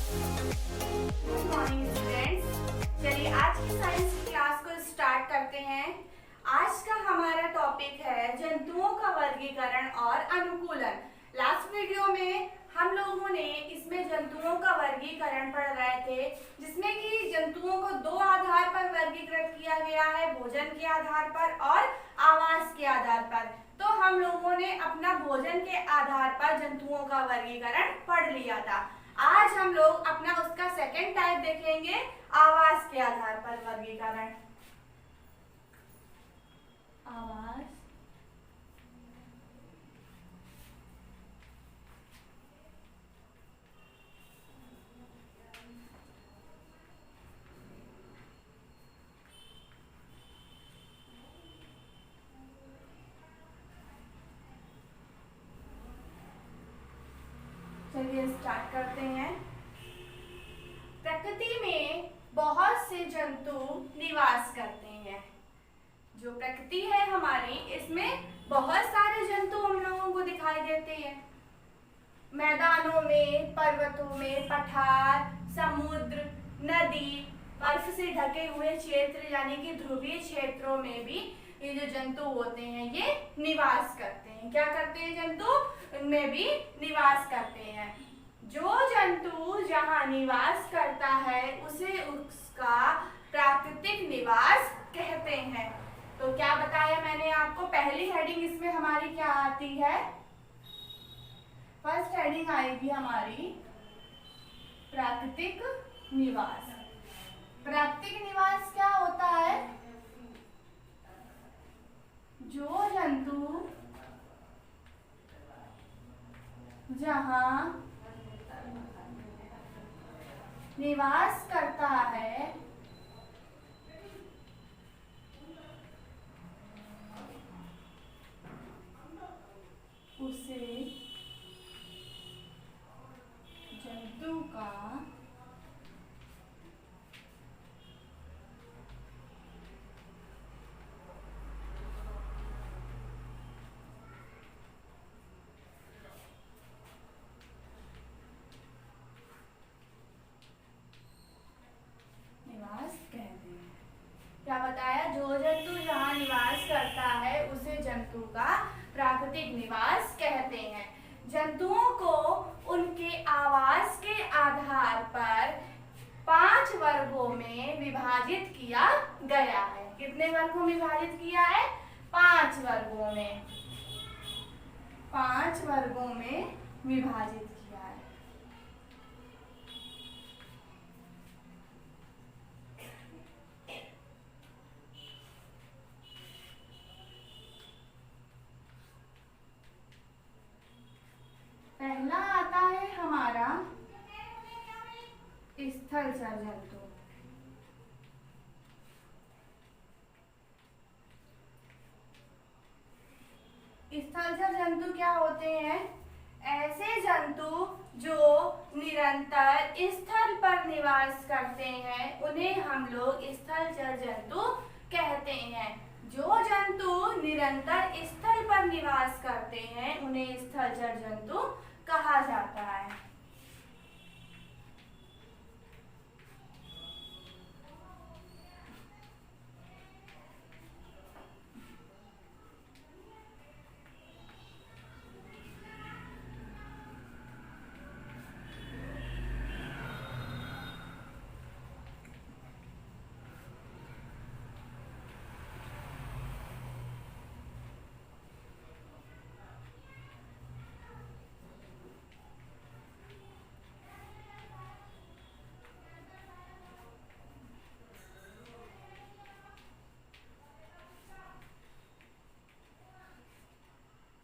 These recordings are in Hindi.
Good morning students. चलिए आज की साइंस की क्लास को स्टार्ट करते हैं। आज का हमारा टॉपिक है जंतुओं का वर्गीकरण और अनुकूलन। लास्ट वीडियो में हम लोगों ने इसमें जंतुओं का वर्गीकरण पढ़ रहे थे, जिसमें कि जंतुओं को दो आधार पर वर्गीकृत किया गया है, भोजन के आधार पर और आवास के आधार पर। तो हम लोगों ने अपना भोजन के आधार पर जंतुओं का वर्गीकरण पढ़ लिया था। आज हम लोग अपना उसका सेकंड टाइप देखेंगे, आवास के आधार पर वर्गीकरण। आवास चलिए स्टार्ट करते हैं। प्रकृति में बहुत से जंतु निवास करते हैं। जो प्रकृति है हमारी, इसमें बहुत सारे जंतु हम लोगों को दिखाई देते हैं। मैदानों में, पर्वतों में, पठार, समुद्र, नदी, बर्फ से ढके हुए क्षेत्र यानी कि ध्रुवीय क्षेत्रों में भी ये जो जंतु होते हैं ये निवास करते हैं। क्या करते हैं जंतु? उनमें भी निवास करते हैं। जो जंतु जहाँ निवास करता है उसे उसका प्राकृतिक निवास कहते हैं। तो क्या बताया मैंने आपको? पहली हेडिंग इसमें हमारी क्या आती है? फर्स्ट हेडिंग आएगी हमारी प्राकृतिक निवास। प्राकृतिक निवास क्या होता है? जो जंतु जहाँ निवास करता है उसे जंतु का निवास कहते हैं। क्या बताया? जो जंतु जहाँ निवास करता है उसे जंतु का प्राकृतिक निवास कहते हैं। जंतुओं को उनके आवास के आधार पर 5 वर्गों में विभाजित किया गया है। कितने वर्गों में विभाजित किया है? 5 वर्गों में। 5 वर्गों में विभाजित किया है। पहला आता है हमारा स्थलचर जंतु। स्थलचर जंतु क्या होते हैं? ऐसे जंतु जो निरंतर स्थल पर निवास करते हैं उन्हें हम लोग स्थलचर जंतु कहते हैं। जो जंतु निरंतर स्थल पर निवास करते हैं उन्हें स्थलचर जंतु कहा जाता है।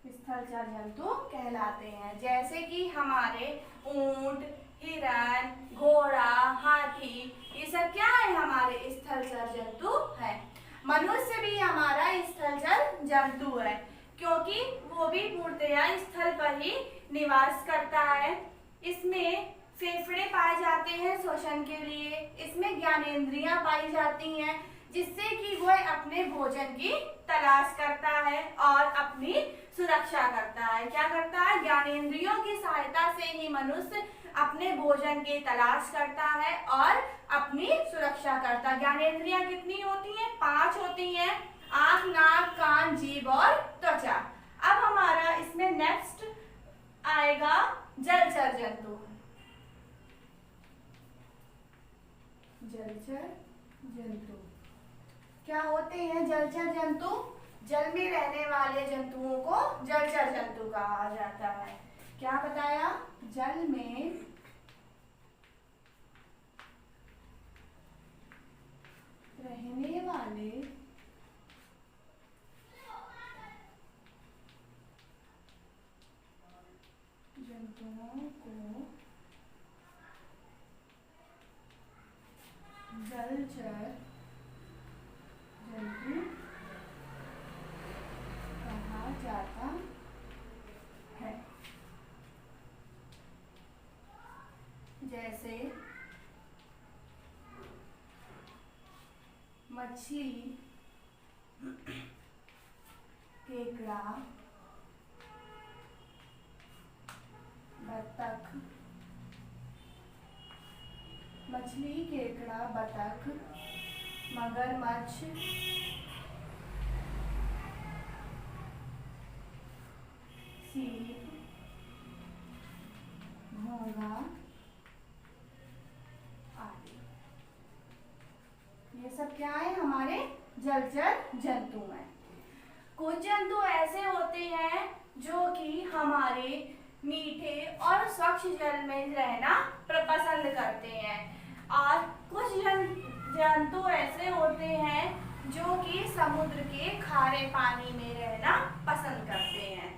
स्थलचर जंतु कहलाते हैं। जैसे कि हमारे ऊंट, हिरन, घोड़ा, हाथी, ये सब क्या है? हमारे स्थलचर जंतु है। मनुष्य भी हमारा स्थलचर जंतु है, क्योंकि वो भी पूर्णतया स्थल पर ही निवास करता है। इसमें फेफड़े पाए जाते हैं श्वसन के लिए। इसमें ज्ञानेंद्रियां पाई जाती हैं, जिससे कि वह अपने भोजन की तलाश करता है और अपनी सुरक्षा करता है। क्या करता है? ज्ञानेंद्रियों की सहायता से ही मनुष्य अपने भोजन भोजन की तलाश करता है और अपनी सुरक्षा करता है। ज्ञानेंद्रियां कितनी होती हैं? 5 होती हैं, आंख, नाक, कान, जीभ और त्वचा। अब हमारा इसमें नेक्स्ट आएगा जलचर जंतु। जलचर जंतु क्या होते हैं? जलचर जंतु जल में रहने वाले जंतुओं को जलचर जंतु कहा जाता है। क्या बताया? जल में रहने वाले जंतुओं को जलचर जंतु कहा जाता है। जैसे मछली, केकड़ा, बतख, मछली, केकड़ा, बतख, मगरमच्छ, सीप, घोंघा आदि। ये सब क्या है? हमारे जलचर जंतु हैं। कुछ जंतु ऐसे होते हैं जो कि हमारे मीठे और स्वच्छ जल में रहना पसंद करते हैं, और कुछ जंतु ऐसे होते हैं जो कि समुद्र के खारे पानी में रहना पसंद करते हैं।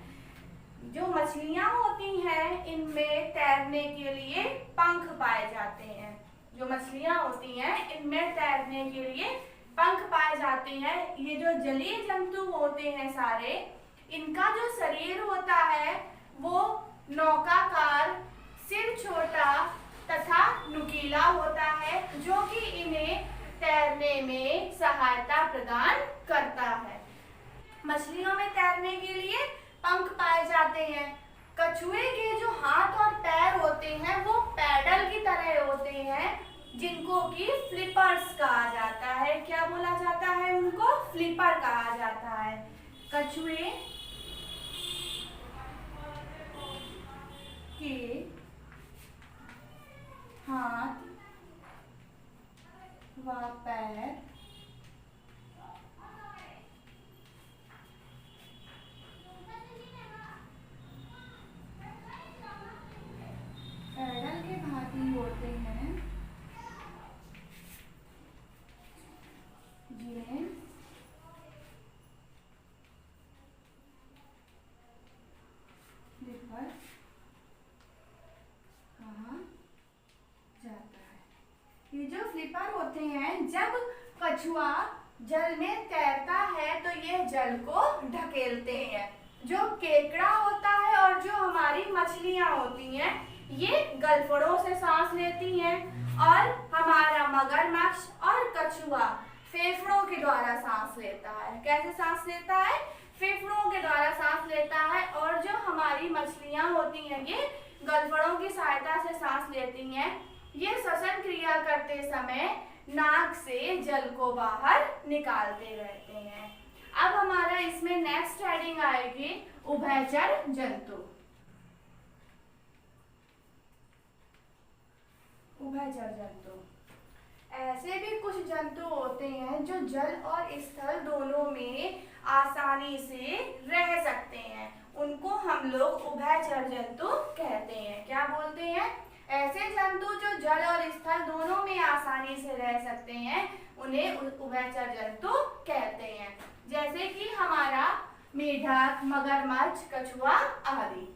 जो मछलियां होती हैं इनमें तैरने के लिए पंख पाए जाते हैं। जो मछलियां होती हैं इनमें तैरने के लिए पंख पाए जाते हैं। ये जो जलीय जंतु होते हैं सारे, इनका जो शरीर होता है वो नौकाकार, सिर छोटा तथा नुकीला होता है, जो कि इन्हें तैरने में सहायता प्रदान करता है। मछलियों में तैरने के लिए पंख पाए जाते हैं। कछुए के जो हाथ और पैर होते हैं वो पैडल की तरह होते हैं, जिनको कि फ्लिपर्स कहा जाता है। क्या बोला जाता है? उनको फ्लिपर कहा जाता है। कछुए के हाथ व पैर पैडल के भांति होते हैं, जिन्हें फ्लिपर कहा जाता है। ये जो फ्लिपर होते हैं, जब कछुआ जल में तैरता है तो ये जल को ढकेलते हैं। जो केकड़ा होता है और जो हमारी मछलियां होती हैं ये गलफड़ों से सांस लेती हैं, और हमारा मगरमच्छ और कछुआ फेफड़ों के द्वारा सांस लेता है। कैसे सांस लेता है? फेफड़ों के द्वारा सांस लेता है। और जो हमारी मछलियां होती हैं ये गलफड़ों की सहायता से सांस लेती हैं। ये श्वसन क्रिया करते समय नाक से जल को बाहर निकालते रहते हैं। अब हमारा इसमें नेक्स्ट हेडिंग आएगी उभयचर जंतु। उभयचर जंतु ऐसे भी कुछ जंतु होते हैं जो जल और स्थल दोनों में आसानी से रह सकते हैं। उनको हम लोग उभयचर जंतु कहते हैं। क्या बोलते हैं? ऐसे जंतु जो जल और स्थल दोनों में आसानी से रह सकते हैं उन्हें उभयचर जंतु कहते हैं। जैसे कि हमारा मेढक, मगरमच्छ, कछुआ आदि।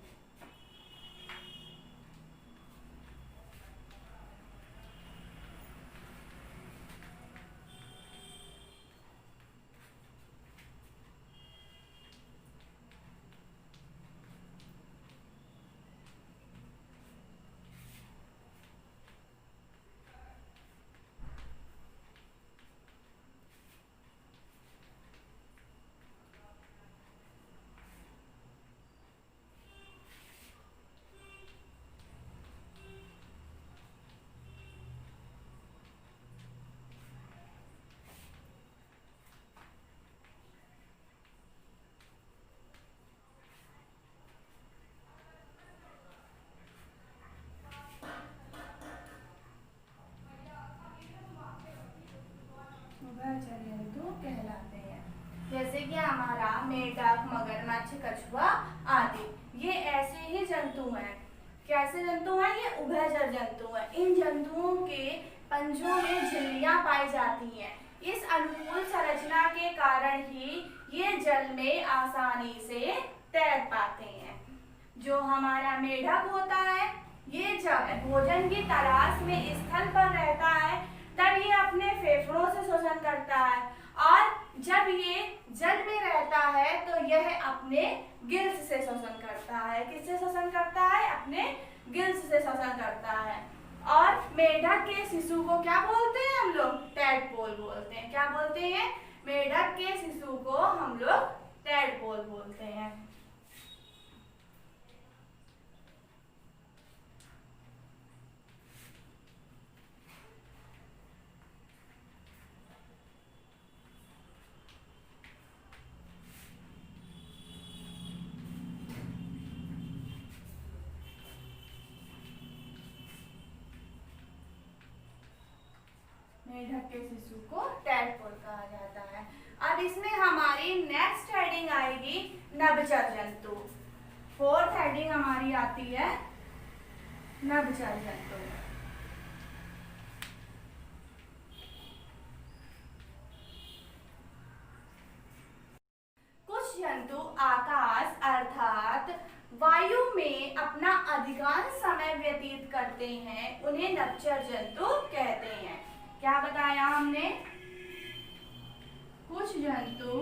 उभयचर जंतु कहलाते हैं। जैसे कि हमारा मेंढक, मगरमच्छ, कछुआ आदि, ये ऐसे ही जंतु हैं। कैसे जंतु हैं? ये उभयचर जंतु हैं। इन जंतुओं के पंजों में झिल्लियां पाई जाती हैं। इस अनुकूल संरचना के कारण ही ये जल में आसानी से तैर पाते हैं। जो हमारा मेढक होता है, ये जब भोजन की तलाश में स्थल पर रहता है तब ये अपने फेफड़ों से श्वसन करता है, और जब ये जल में रहता है तो यह अपने गिल्स से श्वसन करता है। किससे श्वसन करता है? अपने गिल्स से श्वसन करता है। और मेढक के शिशु को क्या बोलते हैं हम लोग? टैडपोल बोलते हैं। क्या बोलते हैं? मेढक के शिशु को हम लोग टैडपोल बोलते हैं। मेढक के शिशु को टैडपोल कहा जाता है। अब इसमें हमारी नेक्स्ट हेडिंग आएगी नभचर जंतु। फोर्थ हेडिंग हमारी आती है नभचर जंतु। कुछ जंतु आकाश अर्थात वायु में अपना अधिकांश समय व्यतीत करते हैं, उन्हें नभचर जंतु कहते हैं। क्या बताया हमने? कुछ जंतु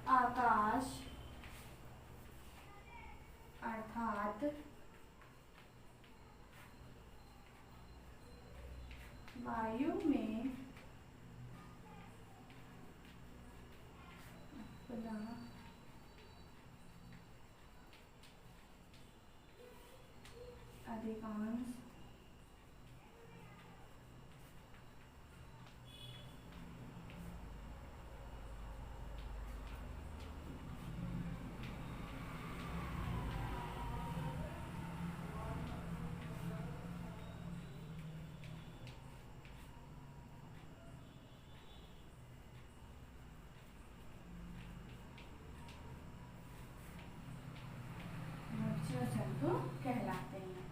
आकाश अर्थात वायु में अपना अधिकांश जंतु कहलाते हैं।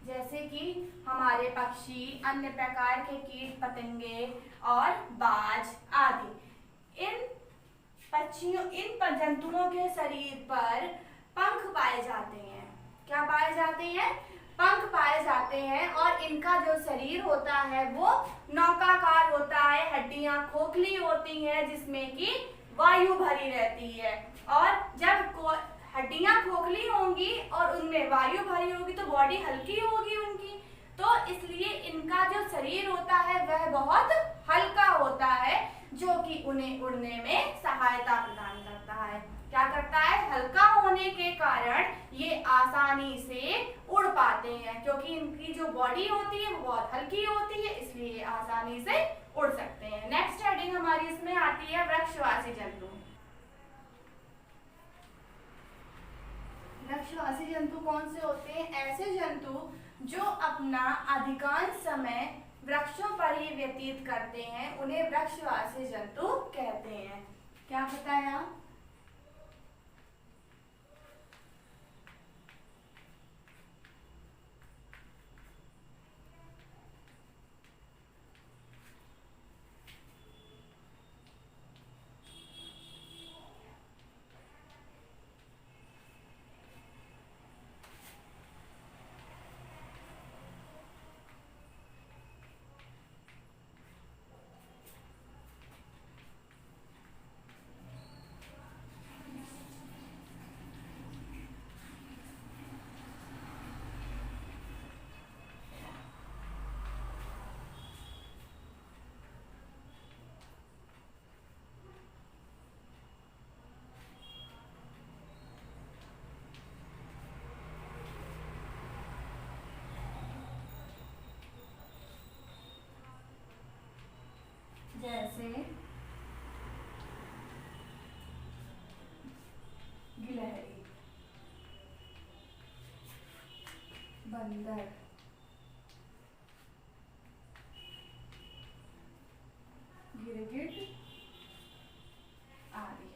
जैसे कि हमारे पक्षी, अन्य प्रकार के कीट पतंगे और बाज आदि। इन पक्षियों, इन जंतुओं के शरीर पर पंख पाए जाते हैं। क्या पाए जाते हैं? पंख पाए जाते हैं, और इनका जो शरीर होता है वो नौकाकार होता है। हड्डियां खोखली होती हैं जिसमें कि वायु भरी रहती है, और जब हड्डियां खोखली होंगी और उनमें वायु भरी होगी तो बॉडी हल्की होगी उनकी, तो इसलिए इनका जो शरीर होता है वह बहुत हल्का होता है, जो कि उन्हें उड़ने में सहायता प्रदान करता है। क्या करता है? हल्का होने के कारण ये आसानी से उड़ पाते हैं, क्योंकि इनकी जो बॉडी होती है वो बहुत हल्की होती है, इसलिए आसानी से उड़ सकते हैं। नेक्स्ट हेडिंग हमारी इसमें आती है वृक्षवासी जंतु। वृक्षवासी जंतु कौन से होते हैं? ऐसे जंतु जो अपना अधिकांश समय वृक्षों पर ही व्यतीत करते हैं, उन्हें वृक्षवासी जंतु कहते हैं। क्या बताया? जैसे गिलहरी, बंदर, गिरगिट आदि।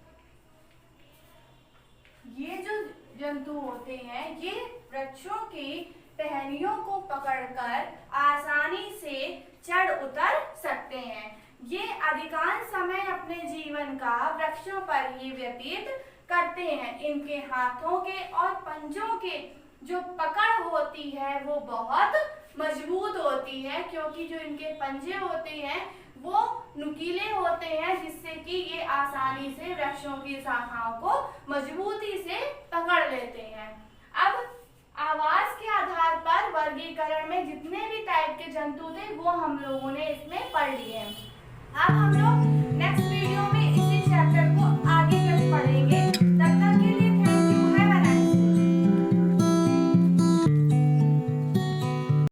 ये जो जंतु होते हैं ये वृक्षों की टहनियों को पकड़कर आसानी से चढ़ उतर सकते हैं। ये अधिकांश समय अपने जीवन का वृक्षों पर ही व्यतीत करते हैं। इनके हाथों के और पंजों के जो पकड़ होती है वो बहुत मजबूत होती है, क्योंकि जो इनके पंजे होते हैं वो नुकीले होते हैं, जिससे कि ये आसानी से वृक्षों की शाखाओं को मजबूती से पकड़ लेते हैं। अब आवाज के आधार पर वर्गीकरण में जितने भी टाइप के जंतु थे वो हम लोगों ने इसमें पढ़ लिए। अब हम लोग नेक्स्ट